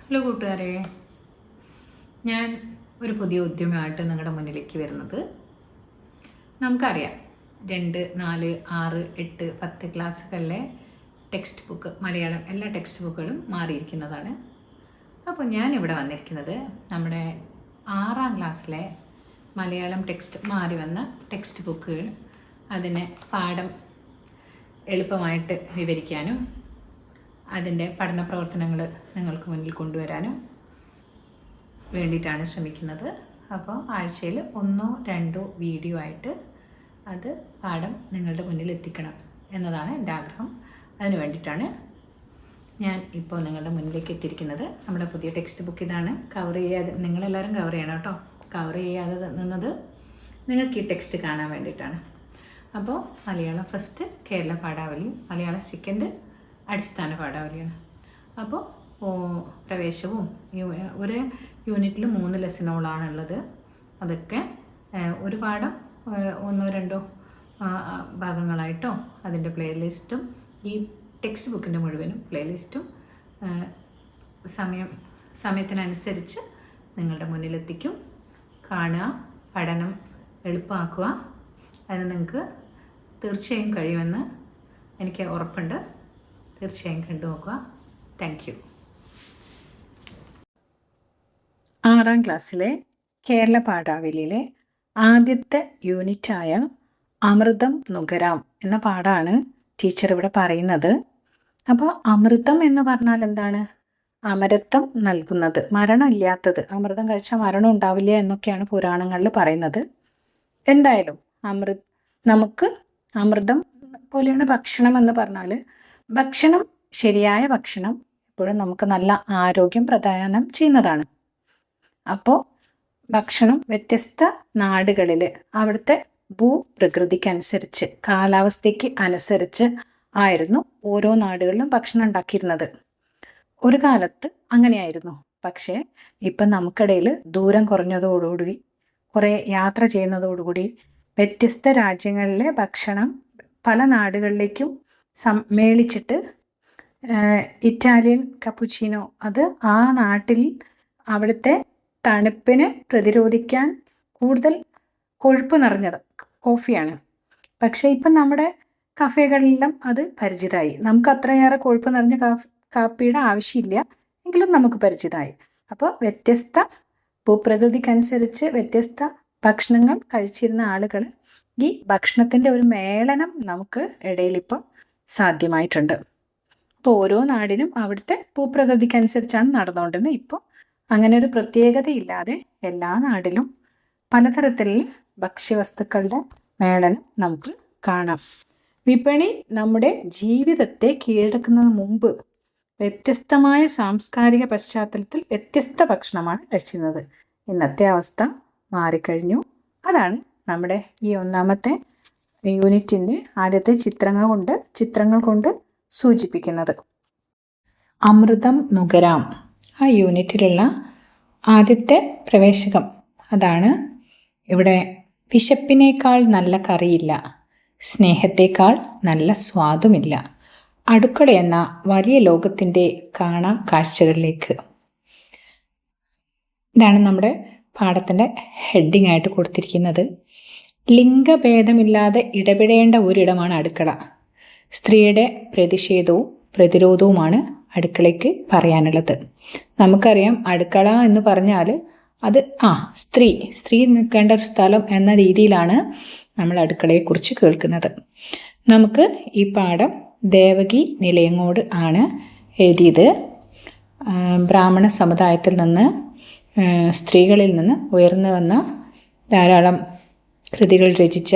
Hello കൂട്ടുകാരെ, ഞാൻ ഒരു പുതിയ ഉദ്യമമായിട്ട് നിങ്ങളുടെ മുന്നിലേക്ക് വരുന്നത്. നമുക്കറിയാം 2, 4, 6, 8, 10 ക്ലാസ്സുകളിലെ ടെക്സ്റ്റ് ബുക്ക്, മലയാളം എല്ലാ ടെക്സ്റ്റ് ബുക്കുകളും മാറിയിരിക്കുന്നതാണ്. അപ്പോൾ ഞാനിവിടെ വന്നിരിക്കുന്നത് നമ്മുടെ 6ാം ക്ലാസ്സിലെ മലയാളം ടെക്സ്റ്റ് മാറി വന്ന ടെക്സ്റ്റ് ബുക്കുകൾ, അതിനെ പാഠം എളുപ്പമായിട്ട് വിവരിക്കാനും അതിൻ്റെ പഠന പ്രവർത്തനങ്ങൾ നിങ്ങൾക്ക് മുന്നിൽ കൊണ്ടുവരാനും വേണ്ടിയിട്ടാണ് ശ്രമിക്കുന്നത്. അപ്പോൾ ആഴ്ചയിൽ 1, 2 വീഡിയോ ആയിട്ട് അത് പാഠം നിങ്ങളുടെ മുന്നിൽ എത്തിക്കണം എന്നതാണ് എൻ്റെ ആഗ്രഹം. അതിന് വേണ്ടിയിട്ടാണ് ഞാൻ ഇപ്പോൾ നിങ്ങളുടെ മുന്നിലേക്ക് എത്തിയിരിക്കുന്നത്. നമ്മുടെ പുതിയ ടെക്സ്റ്റ് ബുക്ക് ഇതാണ്. കവർ ചെയ്യാതെ നിങ്ങളെല്ലാവരും കവർ ചെയ്യണം കേട്ടോ. കവർ ചെയ്യാതെ നിന്നത് നിങ്ങൾക്ക് ഈ ടെക്സ്റ്റ് കാണാൻ വേണ്ടിയിട്ടാണ്. അപ്പോൾ മലയാളം ഫസ്റ്റ് കേരള പാഠാവലിയും മലയാളം സെക്കൻഡ് അടിസ്ഥാന പാഠാവലിയാണ്. അപ്പോൾ പ്രവേശവും ഒരു യൂണിറ്റിൽ 3 ലെസണുകളാണുള്ളത്. അതൊക്കെ ഒരു പാഠം 1, 2 ഭാഗങ്ങളായിട്ടോ അതിൻ്റെ പ്ലേലിസ്റ്റും ഈ ടെക്സ്റ്റ് ബുക്കിൻ്റെ മുഴുവനും പ്ലേലിസ്റ്റും സമയത്തിനനുസരിച്ച് നിങ്ങളുടെ മുന്നിലെത്തിക്കും. കാണുക, പഠനം എളുപ്പമാക്കുക. അതിന് നിങ്ങൾക്ക് തീർച്ചയായും കഴിയുമെന്ന് എനിക്ക് ഉറപ്പുണ്ട്. തീർച്ചയായും കണ്ടു നോക്കുക. Thank you. 6ാം ക്ലാസ്സിലെ കേരള പാഠാവലിയിലെ ആദ്യത്തെ യൂണിറ്റായ അമൃതം നുകരാം എന്ന പാഠമാണ് ടീച്ചർ ഇവിടെ പറയുന്നത്. അപ്പോൾ അമൃതം എന്ന് പറഞ്ഞാൽ എന്താണ്? അമരത്വം നൽകുന്നത്, മരണമില്ലാത്തത്. അമൃതം കഴിച്ചാൽ മരണം ഉണ്ടാവില്ല എന്നൊക്കെയാണ് പുരാണങ്ങളിൽ പറയുന്നത്. എന്തായാലും നമുക്ക് അമൃതം പോലെയാണ് ഭക്ഷണം എന്ന് പറഞ്ഞാൽ, ഭക്ഷണം, ശരിയായ ഭക്ഷണം എപ്പോഴും നമുക്ക് നല്ല ആരോഗ്യം പ്രദാനം ചെയ്യുന്നതാണ്. അപ്പോൾ ഭക്ഷണം വ്യത്യസ്ത നാടുകളിൽ അവിടുത്തെ ഭൂപ്രകൃതിക്കനുസരിച്ച്, കാലാവസ്ഥയ്ക്ക് അനുസരിച്ച് ആയിരുന്നു ഓരോ നാടുകളിലും ഭക്ഷണം ഉണ്ടാക്കിയിരുന്നത്. ഒരു കാലത്ത് അങ്ങനെയായിരുന്നു. പക്ഷേ ഇപ്പം നമുക്കിടയിൽ ദൂരം കുറഞ്ഞതോടുകൂടി, കുറേ യാത്ര ചെയ്യുന്നതോടുകൂടി വ്യത്യസ്ത രാജ്യങ്ങളിലെ ഭക്ഷണം പല നാടുകളിലേക്കും മേളിച്ചിട്ട്, ഇറ്റാലിയൻ കപ്പുച്ചീനോ അത് ആ നാട്ടിൽ അവിടുത്തെ തണുപ്പിനെ പ്രതിരോധിക്കാൻ കൂടുതൽ കൊഴുപ്പ് നിറഞ്ഞത് കോഫിയാണ്. പക്ഷേ ഇപ്പം നമ്മുടെ കഫേകളിലെല്ലാം അത് പരിചിതമായി. നമുക്ക് അത്രയേറെ കൊഴുപ്പ് നിറഞ്ഞ കാപ്പിയുടെ ആവശ്യമില്ല, എങ്കിലും നമുക്ക് പരിചിതമായി. അപ്പോൾ വ്യത്യസ്ത ഭൂപ്രകൃതിക്കനുസരിച്ച് വ്യത്യസ്ത ഭക്ഷണങ്ങൾ കഴിച്ചിരുന്ന ആളുകൾ, ഈ ഭക്ഷണത്തിൻ്റെ ഒരു മേളനം നമുക്ക് ഇടയിൽ ഇപ്പോൾ സാധ്യമായിട്ടുണ്ട്. അപ്പോൾ ഓരോ നാടിനും അവിടുത്തെ ഭൂപ്രകൃതിക്കനുസരിച്ചാണ് നടന്നുകൊണ്ടിരുന്നത്. ഇപ്പോൾ അങ്ങനെ ഒരു പ്രത്യേകതയില്ലാതെ എല്ലാ നാട്ടിലും പലതരത്തിലുള്ള ഭക്ഷ്യവസ്തുക്കളുടെ മേളനം നമുക്ക് കാണാം. വിപണി നമ്മുടെ ജീവിതത്തെ കീഴടക്കുന്നതിന് മുമ്പ് വ്യത്യസ്തമായ സാംസ്കാരിക പശ്ചാത്തലത്തിൽ വ്യത്യസ്ത ഭക്ഷണമാണ് കഴിച്ചിരുന്നത്. ഇന്നത്തെ അവസ്ഥ മാറിക്കഴിഞ്ഞു. അതാണ് നമ്മുടെ ഈ 1ാമത്തെ യൂണിറ്റിൻ്റെ ആദ്യത്തെ ചിത്രങ്ങൾ കൊണ്ട് സൂചിപ്പിക്കുന്നത്. അമൃതം നുകരാം ആ യൂണിറ്റിലുള്ള ആദ്യത്തെ പ്രവേശകം അതാണ്. ഇവിടെ വിശപ്പിനേക്കാൾ നല്ല കറിയില്ല, സ്നേഹത്തേക്കാൾ നല്ല സ്വാദുമില്ല, അടുക്കള എന്ന വലിയ ലോകത്തിൻ്റെ കാണാം കാഴ്ചകളിലേക്ക്. ഇതാണ് നമ്മുടെ പാഠത്തിൻ്റെ ഹെഡിങ് ആയിട്ട് കൊടുത്തിരിക്കുന്നത്. ലിംഗഭേദമില്ലാതെ ഇടപെടേണ്ട ഒരിടമാണ് അടുക്കള. സ്ത്രീയുടെ പ്രതിഷേധവും പ്രതിരോധവുമാണ് അടുക്കളയ്ക്ക് പറയാനുള്ളത്. നമുക്കറിയാം, അടുക്കള എന്ന് പറഞ്ഞാൽ അത് സ്ത്രീ നിൽക്കേണ്ട ഒരു സ്ഥലം എന്ന രീതിയിലാണ് നമ്മൾ അടുക്കളയെക്കുറിച്ച് കേൾക്കുന്നത്. നമുക്ക് ഈ പാഠം ദേവകി നിലയങ്ങോട് ആണ് എഴുതിയത്. ബ്രാഹ്മണ സമുദായത്തിൽ നിന്ന്, സ്ത്രീകളിൽ നിന്ന് ഉയർന്നു വന്ന ധാരാളം കൃതികൾ രചിച്ച,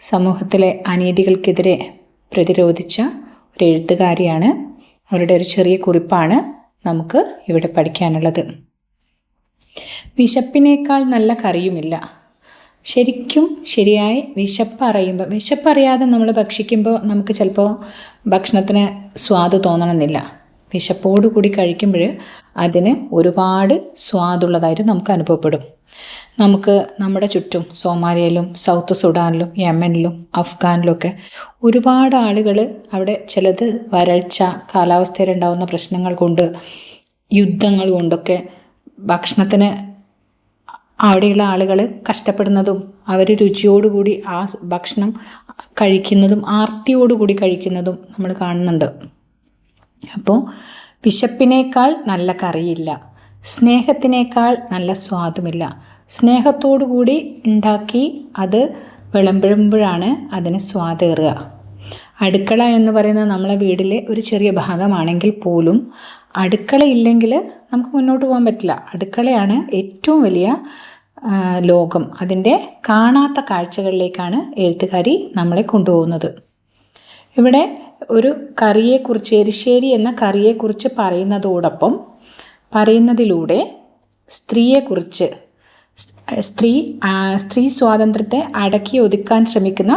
സമൂഹത്തിലെ അനീതികൾക്കെതിരെ പ്രതിരോധിച്ച ഒരു എഴുത്തുകാരിയാണ്. അവരുടെ ഒരു ചെറിയ കുറിപ്പാണ് നമുക്ക് ഇവിടെ പഠിക്കാനുള്ളത്. വിശപ്പിനേക്കാൾ നല്ല കറിയുമില്ല. ശരിയായി വിശപ്പറിയാതെ നമ്മൾ ഭക്ഷിക്കുമ്പോൾ നമുക്ക് ചിലപ്പോൾ ഭക്ഷണത്തിന് സ്വാദ് തോന്നണമെന്നില്ല. വിശപ്പോടുകൂടി കഴിക്കുമ്പോൾ അതിന് ഒരുപാട് സ്വാദുള്ളതായിട്ട് നമുക്ക് അനുഭവപ്പെടും. നമുക്ക് നമ്മുടെ ചുറ്റും സോമാലിയയിലും സൗത്ത് സുഡാനിലും യമനിലും അഫ്ഗാനിലുമൊക്കെ ഒരുപാട് ആളുകൾ അവിടെ ചിലത് വരൾച്ച, കാലാവസ്ഥയിലുണ്ടാകുന്ന പ്രശ്നങ്ങൾ കൊണ്ട് യുദ്ധങ്ങൾ കൊണ്ടൊക്കെ ഭക്ഷണത്തിന് അവിടെയുള്ള ആളുകൾ കഷ്ടപ്പെടുന്നതും അവർ രുചിയോടുകൂടി ആ ഭക്ഷണം കഴിക്കുന്നതും ആർത്തിയോടുകൂടി കഴിക്കുന്നതും നമ്മൾ കാണുന്നുണ്ട്. അപ്പോൾ വിശപ്പിനേക്കാൾ നല്ല കറിയില്ല, സ്നേഹത്തിനേക്കാൾ നല്ല സ്വാദുമില്ല. സ്നേഹത്തോടു കൂടി ഉണ്ടാക്കി അത് വിളമ്പുമ്പോഴാണ് അതിന് സ്വാദേറുക. അടുക്കള എന്ന് പറയുന്നത് നമ്മളെ വീട്ടിലെ ഒരു ചെറിയ ഭാഗമാണെങ്കിൽ പോലും അടുക്കളയില്ലെങ്കിൽ നമുക്ക് മുന്നോട്ട് പോകാൻ പറ്റില്ല. അടുക്കളയാണ് ഏറ്റവും വലിയ ലോകം. അതിൻ്റെ കാണാത്ത കാഴ്ചകളിലേക്കാണ് എഴുത്തുകാരി നമ്മളെ കൊണ്ടുപോകുന്നത്. ഇവിടെ ഒരു കറിയെക്കുറിച്ച്, എരിശ്ശേരി എന്ന കറിയെക്കുറിച്ച് പറയുന്നതിലൂടെ സ്ത്രീയെക്കുറിച്ച്, സ്ത്രീ സ്വാതന്ത്ര്യത്തെ അടക്കി ഒതുക്കാൻ ശ്രമിക്കുന്ന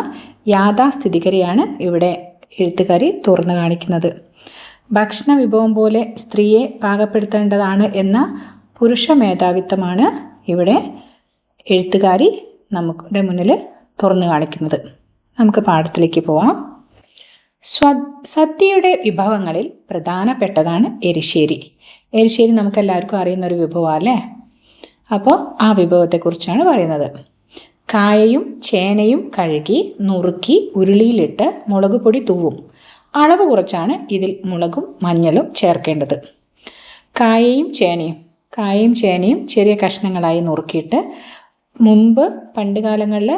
യാഥാസ്ഥിതികരെയാണ് ഇവിടെ എഴുത്തുകാരി തുറന്നു കാണിക്കുന്നത്. ഭക്ഷണ വിഭവം പോലെ സ്ത്രീയെ പാകപ്പെടുത്തേണ്ടതാണ് എന്ന പുരുഷ മേധാവിത്വമാണ് ഇവിടെ എഴുത്തുകാരി നമ്മുടെ മുന്നിൽ തുറന്നു കാണിക്കുന്നത്. നമുക്ക് പാഠത്തിലേക്ക് പോവാം. സദ്യയുടെ വിഭവങ്ങളിൽ പ്രധാനപ്പെട്ടതാണ് എരിശ്ശേരി. എരിശ്ശേരി നമുക്കെല്ലാവർക്കും അറിയുന്നൊരു വിഭവമാണ് അല്ലേ? അപ്പോൾ ആ വിഭവത്തെക്കുറിച്ചാണ് പറയുന്നത്. കായയും ചേനയും കഴുകി നുറുക്കി ഉരുളിയിലിട്ട് മുളക് പൊടി തൂവും. അളവ് കുറച്ചാണ് ഇതിൽ മുളകും മഞ്ഞളും ചേർക്കേണ്ടത്. കായയും ചേനയും ചെറിയ കഷ്ണങ്ങളായി നുറുക്കിയിട്ട്, മുമ്പ് പണ്ട് കാലങ്ങളിൽ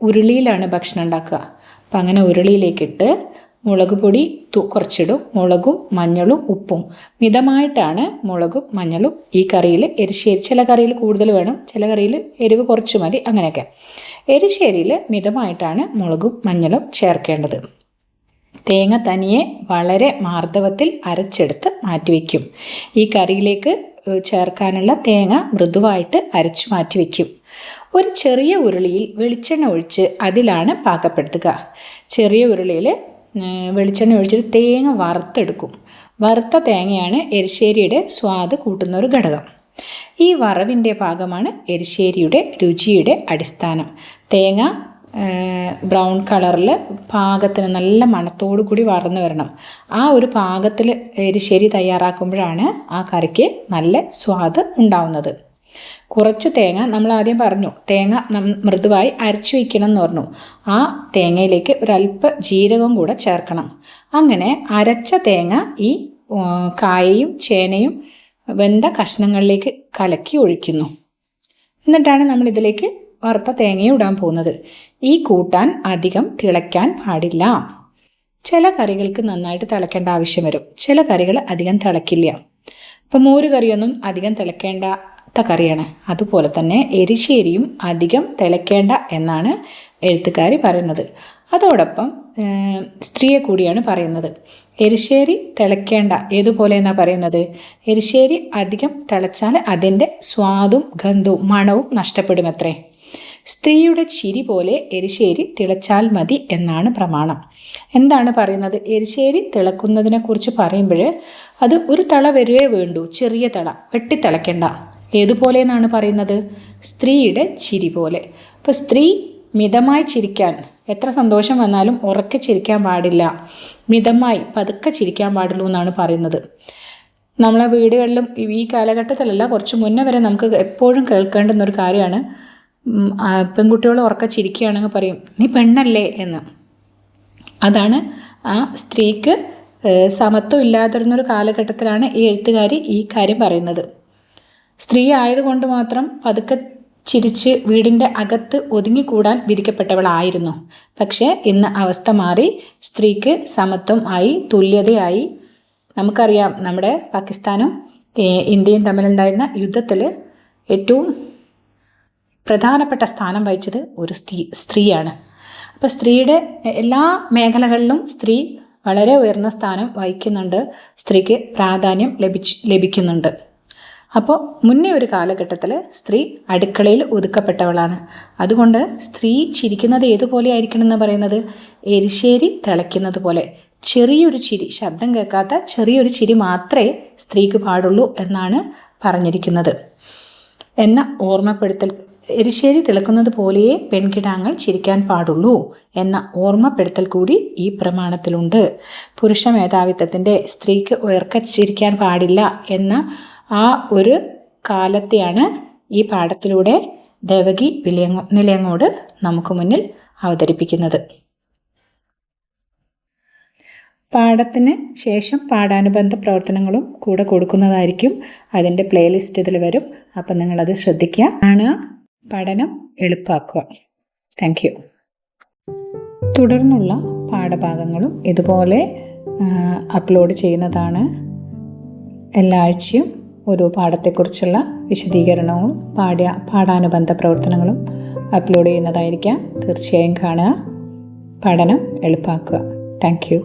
ഉരുളിയിലാണ് ഭക്ഷണം ഉണ്ടാക്കുക. അപ്പം അങ്ങനെ ഉരുളിയിലേക്കിട്ട് മുളക് പൊടി കുറച്ചിടും. മുളകും മഞ്ഞളും ഉപ്പും മിതമായിട്ടാണ് മുളകും മഞ്ഞളും ഈ കറിയിൽ. എരിശ്ശേരി ചില കറിയിൽ കൂടുതൽ വേണം, ചില കറിയിൽ എരിവ് കുറച്ച് മതി, അങ്ങനെയൊക്കെ. എരിശ്ശേരിയിൽ മിതമായിട്ടാണ് മുളകും മഞ്ഞളും ചേർക്കേണ്ടത്. തേങ്ങ തനിയെ വളരെ മാർദ്ദവത്തിൽ അരച്ചെടുത്ത് മാറ്റിവെക്കും. ഈ കറിയിലേക്ക് ചേർക്കാനുള്ള തേങ്ങ മൃദുവായിട്ട് അരച്ചു മാറ്റിവെക്കും. ഒരു ചെറിയ ഉരുളിയിൽ വെളിച്ചെണ്ണ ഒഴിച്ച് അതിലാണ് പാകപ്പെടുത്തുക. ചെറിയ ഉരുളിയിൽ വെളിച്ചെണ്ണ ഒഴിച്ചിട്ട് തേങ്ങ വറുത്തെടുക്കും. വറുത്ത തേങ്ങയാണ് എരിശ്ശേരിയുടെ സ്വാദ് കൂട്ടുന്ന ഒരു ഘടകം. ഈ വറവിൻ്റെ ഭാഗമാണ് എരിശ്ശേരിയുടെ രുചിയുടെ അടിസ്ഥാനം. തേങ്ങ ബ്രൗൺ കളറിൽ പാകത്തിന് നല്ല മണത്തോടു കൂടി വറന്ന് വരണം. ആ ഒരു പാകത്തിൽ എരിശ്ശേരി തയ്യാറാക്കുമ്പോഴാണ് ആ കറിക്ക് നല്ല സ്വാദ് ഉണ്ടാവുന്നത്. കുറച്ച് തേങ്ങ, നമ്മൾ ആദ്യം പറഞ്ഞു തേങ്ങ മൃദുവായി അരച്ചു വയ്ക്കണം എന്ന് പറഞ്ഞു. ആ തേങ്ങയിലേക്ക് ഒരല്പ ജീരകം കൂടെ ചേർക്കണം. അങ്ങനെ അരച്ച തേങ്ങ ഈ കായയും ചേനയും വെന്ത കഷ്ണങ്ങളിലേക്ക് കലക്കി ഒഴിക്കുന്നു. എന്നിട്ടാണ് നമ്മൾ ഇതിലേക്ക് വറുത്ത തേങ്ങയും ഇടാൻ പോകുന്നത്. ഈ കൂട്ടാൻ അധികം തിളയ്ക്കാൻ പാടില്ല. ചില കറികൾക്ക് നന്നായിട്ട് തിളയ്ക്കേണ്ട ആവശ്യം വരും, ചില കറികൾ അധികം തിളയ്ക്കില്ല. ഇപ്പം മോര് കറിയൊന്നും അധികം തിളയ്ക്കേണ്ടാത്ത കറിയാണ്. അതുപോലെ തന്നെ എരിശ്ശേരിയും അധികം തിളയ്ക്കേണ്ട എന്നാണ് എഴുത്തുകാരി പറയുന്നത്. അതോടൊപ്പം സ്ത്രീയെ കൂടിയാണ് പറയുന്നത്. എരിശ്ശേരി തിളയ്ക്കേണ്ട, ഏതുപോലെ എന്നാണ് പറയുന്നത്? എരിശ്ശേരി അധികം തിളച്ചാൽ അതിൻ്റെ സ്വാദും ഗന്ധവും മണവും നഷ്ടപ്പെടുമത്രേ. സ്ത്രീയുടെ ചിരി പോലെ എരിശ്ശേരി തിളച്ചാൽ മതി എന്നാണ് പ്രമാണം. എന്താണ് പറയുന്നത്? എരിശ്ശേരി തിളക്കുന്നതിനെക്കുറിച്ച് പറയുമ്പോൾ അത് ഒരു തള വരുവേ വേണ്ടൂ, ചെറിയ തള, വെട്ടിത്തിളയ്ക്കേണ്ട. ഏതുപോലെ എന്നാണ് പറയുന്നത്? സ്ത്രീയുടെ ചിരി പോലെ. അപ്പോൾ സ്ത്രീ മിതമായി ചിരിക്കാൻ, എത്ര സന്തോഷം വന്നാലും ഉറക്കെ ചിരിക്കാൻ പാടില്ല, മിതമായി പതുക്കെ ചിരിക്കാൻ പാടുള്ളൂ എന്നാണ് പറയുന്നത്. നമ്മളെ വീടുകളിലും ഈ കാലഘട്ടത്തിലല്ല, കുറച്ച് മുന്നേ വരെ നമുക്ക് എപ്പോഴും കേൾക്കേണ്ടുന്നൊരു കാര്യമാണ്. പെൺകുട്ടികൾ ഉറക്കെ ചിരിക്കുകയാണെങ്കിൽ പറയും, നീ പെണ്ണല്ലേ എന്ന്. അതാണ് ആ സ്ത്രീക്ക് സമത്വം ഇല്ലാതിരുന്നൊരു കാലഘട്ടത്തിലാണ് ഈ എഴുത്തുകാരി ഈ കാര്യം പറയുന്നത്. സ്ത്രീ ആയതുകൊണ്ട് മാത്രം പതുക്കെ ചിരിച്ച് വീടിൻ്റെ അകത്ത് ഒതുങ്ങിക്കൂടാൻ വിധിക്കപ്പെട്ടവളായിരുന്നു. പക്ഷേ ഇന്ന് അവസ്ഥ മാറി, സ്ത്രീക്ക് സമത്വം ആയി, തുല്യതയായി. നമുക്കറിയാം, നമ്മുടെ പാകിസ്ഥാനും ഇന്ത്യയും തമ്മിലുണ്ടായിരുന്ന യുദ്ധത്തിൽ ഏറ്റവും പ്രധാനപ്പെട്ട സ്ഥാനം വഹിച്ചത് ഒരു സ്ത്രീയാണ്. അപ്പോൾ സ്ത്രീയുടെ എല്ലാ മേഖലകളിലും സ്ത്രീ വളരെ ഉയർന്ന സ്ഥാനം വഹിക്കുന്നുണ്ട്, സ്ത്രീക്ക് പ്രാധാന്യം ലഭിക്കുന്നുണ്ട്. അപ്പോൾ മുന്നേ ഒരു കാലഘട്ടത്തിൽ സ്ത്രീ അടുക്കളയിൽ ഒതുക്കപ്പെട്ടവളാണ്. അതുകൊണ്ട് സ്ത്രീ ചിരിക്കുന്നത് ഏതുപോലെ ആയിരിക്കണം എന്ന് പറയുന്നത്? എരിശ്ശേരി തിളയ്ക്കുന്നത് പോലെ ചെറിയൊരു ചിരി, ശബ്ദം കേൾക്കാത്ത ചെറിയൊരു ചിരി മാത്രമേ സ്ത്രീക്ക് പാടുള്ളൂ എന്നാണ് പറഞ്ഞിരിക്കുന്നത് എന്ന ഓർമ്മപ്പെടുത്തൽ എരിശ്ശേരി തിളക്കുന്നത് പോലെയേ പെൺകിടാങ്ങൾ ചിരിക്കാൻ പാടുള്ളൂ എന്ന ഓർമ്മപ്പെടുത്തൽ കൂടി ഈ പ്രമാണത്തിലുണ്ട്. പുരുഷ മേധാവിത്വത്തിൻ്റെ സ്ത്രീക്ക് ഉയർക്ക ചിരിക്കാൻ പാടില്ല എന്ന ആ ഒരു കാലത്തെയാണ് ഈ പാഠത്തിലൂടെ ദേവകി നിലയങ്ങോട് നമുക്ക് മുന്നിൽ അവതരിപ്പിക്കുന്നത്. പാഠത്തിന് ശേഷം പാഠാനുബന്ധ പ്രവർത്തനങ്ങളും കൂടെ കൊടുക്കുന്നതായിരിക്കും. അതിൻ്റെ പ്ലേലിസ്റ്റ് ഇതിൽ വരും. അപ്പം നിങ്ങളത് ശ്രദ്ധിക്കുക. പഠനം എളുപ്പമാക്കുക. Thank you. തുടർന്നുള്ള പാഠഭാഗങ്ങളും ഇതുപോലെ അപ്ലോഡ് ചെയ്യുന്നതാണ്. എല്ലാ ആഴ്ചയും ഓരോ പാഠത്തെക്കുറിച്ചുള്ള വിശദീകരണവും പാഠാനുബന്ധ പ്രവർത്തനങ്ങളും അപ്ലോഡ് ചെയ്യുന്നതായിരിക്കാം. തീർച്ചയായും കാണുക. പഠനം എളുപ്പമാക്കുക. Thank you.